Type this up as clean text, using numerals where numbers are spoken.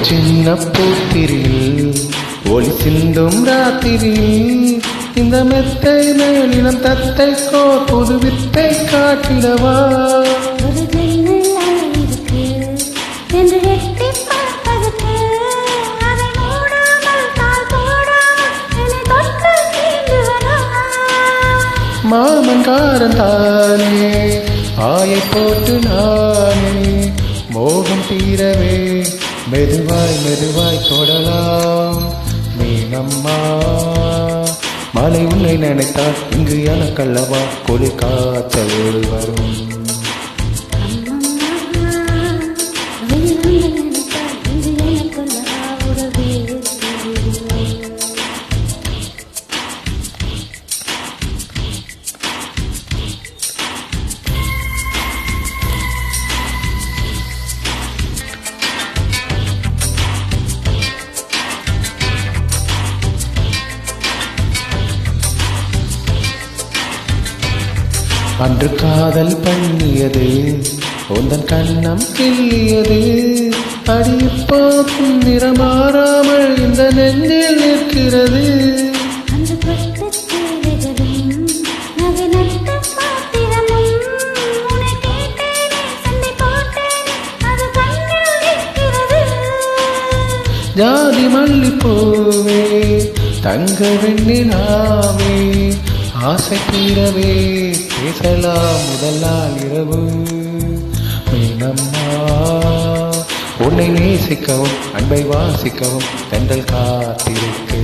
சின்ன பூத்திரியில் ஒளி சிந்தும் ராத்திரியில் இந்த மெத்தை மேலினம் தத்தைக்கோ புது வித்தை காட்டிடவா மாமன்காரன் தானே ஆயை போட்டு நானே மோகம் தீரவே மெதுவாய் மெதுவாய் தொடலாம் மீனம்மா மலை உன்னை நினைத்தால் இங்கு எனக்கல்லவா குளிர் காய்ச்சல் வரும் அன்று காதல் பண்ணியது உந்தன் கண்ணம் கிள்ளியது அடிப்போக்கும் நிறமாறாமல் இந்த நெஞ்சில் நிற்கிறது ஜாதி மல்லிப்பூவே தங்க வெண்ணிலாவே ஆசை தீரவே பேசலாம் முதல் நாள் இரவு மீனம்மா உன்னை நேசிக்கவும் அன்பை வாசிக்கவும் தென்றல் காத்திருக்கு